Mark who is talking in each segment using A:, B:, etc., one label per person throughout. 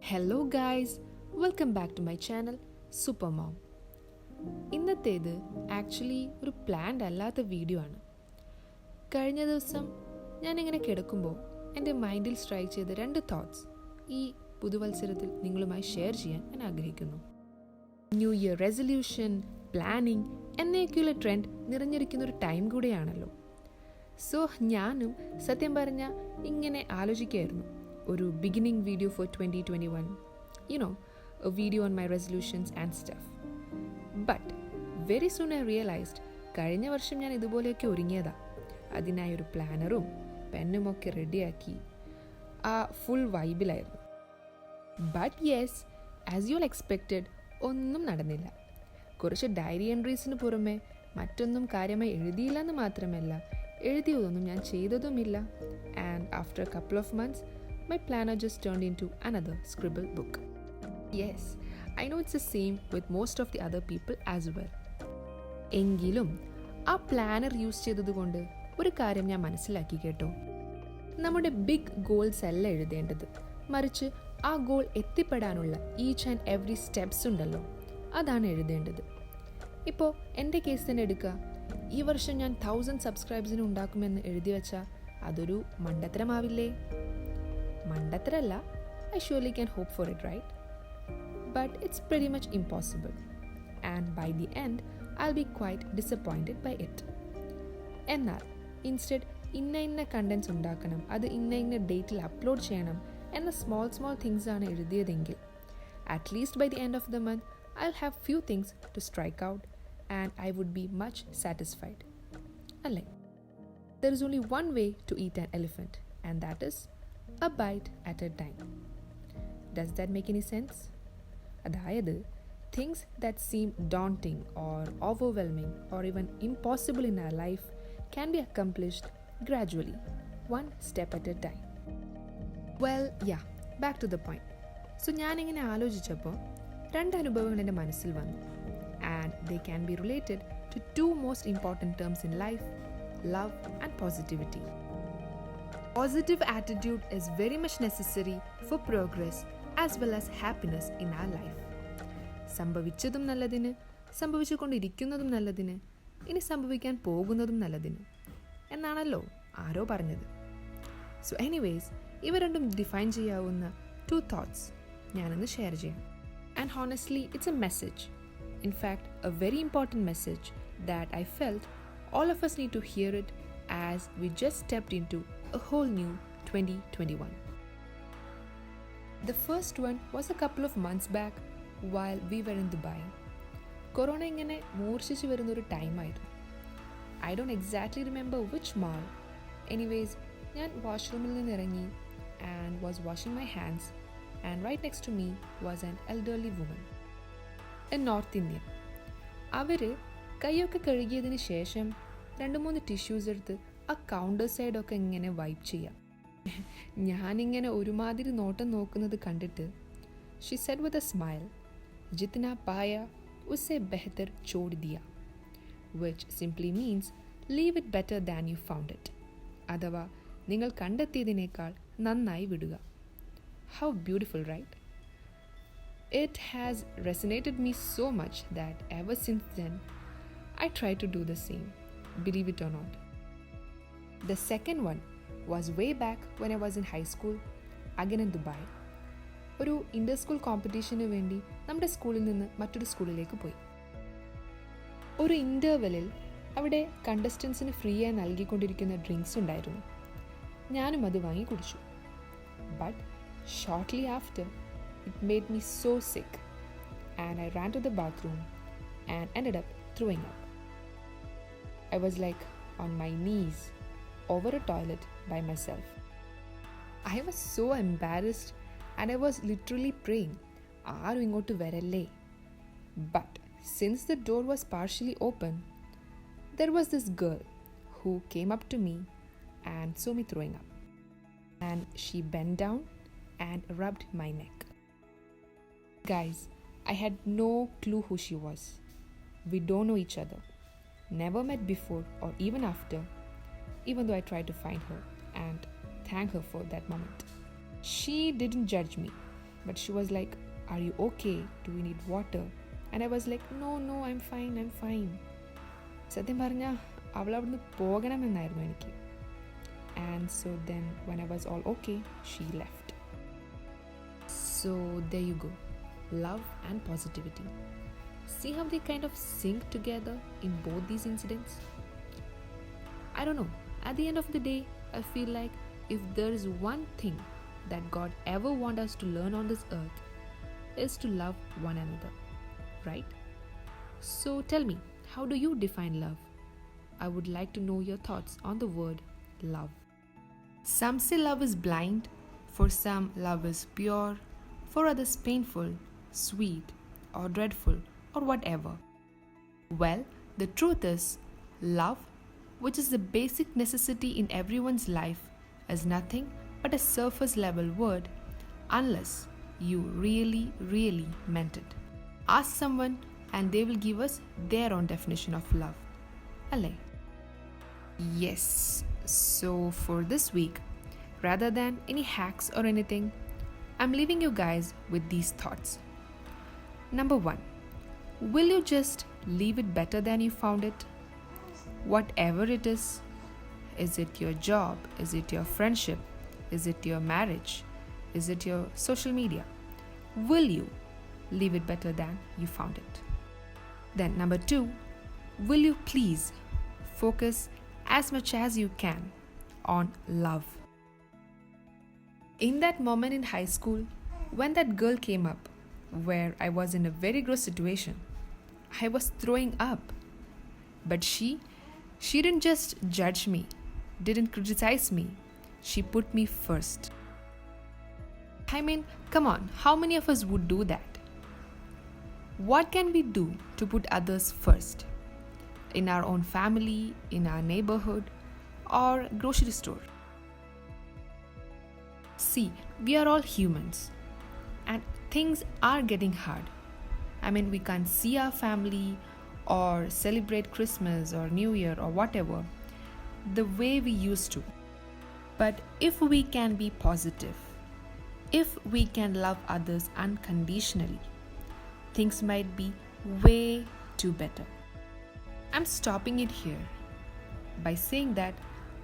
A: Hello guys, welcome back to my channel supermom. ഇന്നത്തേത് actually ഒരു planned അല്ലാത്ത video ആണ്. കഴിഞ്ഞ ദിവസം ഞാനിങ്ങനെ കിടക്കുമ്പോൾ എൻ്റെ മൈൻഡിൽ സ്ട്രൈക്ക് ചെയ്ത 2 തോട്ട്സ് ഈ പുതുവത്സരത്തിൽ നിങ്ങളുമായി ഷെയർ ചെയ്യാൻ ഞാൻ ആഗ്രഹിക്കുന്നു. ന്യൂ ഇയർ റെസൊല്യൂഷൻ, പ്ലാനിങ് എന്നൊക്കെയുള്ള ട്രെൻഡ് നിറഞ്ഞിരിക്കുന്ന ഒരു ടൈം കൂടെയാണല്ലോ. സോ ഞാനും സത്യം പറഞ്ഞാൽ ഇങ്ങനെ ആലോചിക്കുകയായിരുന്നു, ഒരു beginning video for 2021, a video on my resolutions and stuff. But very soon I realized കഴിഞ്ഞ വർഷം ഞാൻ ഇതുപോലെയൊക്കെ ഒരുങ്ങിയതാ. അതിനായൊരു പ്ലാനറും പെന്നുമൊക്കെ റെഡിയാക്കി ആ ഫുൾ വൈബിലായിരുന്നു. But yes, as you expected, ഒന്നും നടന്നില്ല. കുറച്ച് ഡയറി എൻട്രീസിന് പുറമെ മറ്റൊന്നും കാര്യമായി എഴുതിയില്ലെന്ന് മാത്രമല്ല, എഴുതിയതൊന്നും ഞാൻ ചെയ്തതുമില്ല. And after a couple of months my planner just turned into another scribble book. Yes, I know it's the same with most of the other people as well. എങ്കിലും ആ പ്ലാനർ യൂസ് ചെയ്തതുകൊണ്ട് ഒരു കാര്യം ഞാൻ മനസ്സിലാക്കി കേട്ടോ. നമ്മുടെ ബിഗ് ഗോൾസ് അല്ല എഴുതേണ്ടത്, മറിച്ച് ആ ഗോൾ എത്തിപ്പെടാനുള്ള ഈച്ച് ആൻഡ് എവറി സ്റ്റെപ്സ് ഉണ്ടല്ലോ, അതാണ് എഴുതേണ്ടത്. ഇപ്പോൾ എൻ്റെ കേസ് തന്നെ എടുക്കുക. ഈ വർഷം ഞാൻ 1000 സബ്സ്ക്രൈബേഴ്സിന് ഉണ്ടാക്കുമെന്ന് എഴുതി വെച്ചാൽ അതൊരു മണ്ടത്തരമാവില്ലേ? മണ്ടത്തരല്ല, I surely can hope for it, right? But it's pretty much impossible. And by the end, I'll be quite disappointed by it. എന്നാൽ ഇൻസ്റ്റെഡ് ഇന്ന കണ്ടൻസ് ഉണ്ടാക്കണം, അത് ഇന്ന ഡേറ്റിൽ അപ്ലോഡ് ചെയ്യണം എന്ന സ്മോൾ തിങ്സ് ആണ് എഴുതിയതെങ്കിൽ, at least by the end of the month I'll have few things to strike out and I would be much satisfied. അല്ലേ? There is only one way to eat an elephant, and that is a bite at a time. Does that make any sense? അതായത്, things that seem daunting or overwhelming or even impossible in our life can be accomplished gradually, one step at a time. Well, yeah, back to the point. So ഞാനിങ്ങനെ ആലോചിച്ചപ്പോൾ 2 അനുഭവങ്ങൾ എൻ്റെ മനസ്സിൽ വന്നു. And they can be related to 2 most important terms in life, love and positivity. Positive attitude is very much necessary for progress as well as happiness in our life. സംഭവിച്ചതും നല്ലതിന്, സംഭവിച്ചുകൊണ്ടിരിക്കുന്നതും നല്ലതിന്, ഇനി സംഭവിക്കാൻ പോകുന്നതും നല്ലതിന് എന്നാണല്ലോ ആരോ പറഞ്ഞത്. സോ എനിവേസ്, ഇവ രണ്ടും ഡിഫൈൻ ചെയ്യാവുന്ന 2 തോട്ട്സ് ഞാനിന്ന് ഷെയർ ചെയ്യാം. And honestly it's A message. In fact, a very important message that I felt all of us need to hear it as we just stepped into a whole new 2021. The first one was a couple of months back while we were in Dubai. Corona ഇങ്ങനെ മൂർച്ഛിച്ചു വരുന്നൊരു ടൈമായിരുന്നു. I don't exactly remember which mall. Anyways, ഞാൻ വാഷ്റൂമിൽ നിന്ന് ഇറങ്ങി and was washing my hands, and right next to me was an elderly woman, a North Indian. അവർ കൈയൊക്കെ കഴുകിയതിന് ശേഷം 2-3 tissues എടുത്ത് ആ കൗണ്ടർ സൈഡൊക്കെ ഇങ്ങനെ വൈപ്പ് ചെയ്യാം. ഞാനിങ്ങനെ ഒരുമാതിരി നോട്ടം നോക്കുന്നത് കണ്ടിട്ട് she said with a smile, ജിത്ന പായ ഉസ്സെ ബെഹത്തർ ചോട് ദിയ, which simply means leave it better than you found it, അഥവാ നിങ്ങൾ കണ്ടെത്തിയതിനേക്കാൾ നന്നായി വിടുക. How beautiful, right? It has resonated me so much that ever since then, I try to do the same, believe it or not. The second one was way back when I was in high school, again in Dubai. ഒരു Inter school കോമ്പറ്റീഷന് വേണ്ടി നമ്മുടെ സ്കൂളിൽ നിന്ന് മറ്റൊരു സ്കൂളിലേക്ക് പോയി. ഒരു ഇൻ്റർവെല്ലിൽ അവിടെ കണ്ടസ്റ്റൻസിന് ഫ്രീ ആയി നൽകിക്കൊണ്ടിരിക്കുന്ന ഡ്രിങ്ക്സ് ഉണ്ടായിരുന്നു. ഞാനും അത് വാങ്ങി കുടിച്ചു. But shortly after it made me so sick and I ran to the bathroom and ended up throwing up. I was like on my knees over a toilet by myself. I was so embarrassed and I was literally praying, "Aaru ingotu varalle." But since the door was partially open, there was this girl who came up to me and saw me throwing up, and she bent down and rubbed my neck. Guys, I had no clue who she was. We don't know each other. Never met before or even after, even though I tried to find her and thank her for that moment. She didn't judge me. But she was like, "Are you okay? Do we need water?" And I was like, No, I'm fine. സത്യം പറഞ്ഞാൽ അവൾ അവിടുന്ന് പോകണമെന്നായിരുന്നു എനിക്ക്. And so then when I was all okay, she left. So there you go. Love and positivity. See how they kind of sync together in both these incidents? I don't know. At the end of the day, I feel like if there is one thing that God ever wants us to learn on this earth, is to love one another. Right? So tell me, how do you define love? I would like to know your thoughts on the word love. Some say love is blind, for some love is pure, for others painful, sweet, or dreadful, or whatever. Well, the truth is, love, which is the basic necessity in everyone's life, is nothing but a surface level word unless you really meant it. Ask someone and they will give us their own definition of love. Alle? Yes, so for this week, rather than any hacks or anything, I'm leaving you guys with these thoughts. Number 1, will you just leave it better than you found it? Whatever it is it your job? Is it your friendship? Is it your marriage? Is it your social media? Will you leave it better than you found it? Then number 2, will you please focus as much as you can on love? In that moment in high school, when that girl came up, where I was in a very gross situation, I was throwing up. But she didn't just judge me, didn't criticize me. She put me first. I mean, come on, how many of us would do that? What can we do to put others first? In our own family, in our neighborhood, or grocery store? See, we are all humans, and things are getting hard. I mean, we can't see our family or celebrate Christmas or New Year or whatever the way we used to. But if we can be positive, if we can love others unconditionally, things might be way too better. I'm stopping it here by saying that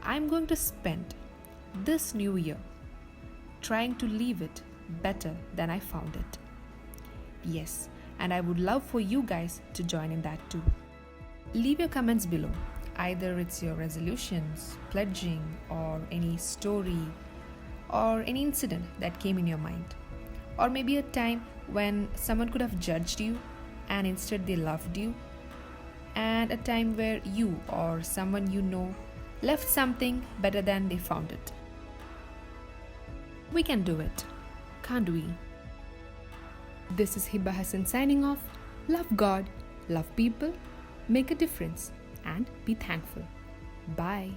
A: I'm going to spend this new year trying to leave it better than I found it. Yes, and I would love for you guys to join in that too. Leave your comments below. Either it's your resolutions, pledging, or any story or any incident that came in your mind. Or maybe a time when someone could have judged you and instead they loved you. And a time where you or someone you know left something better than they found it. We can do it, can't we? This is Hiba Hassan signing off. Love God, love people, make a difference, and be thankful. Bye.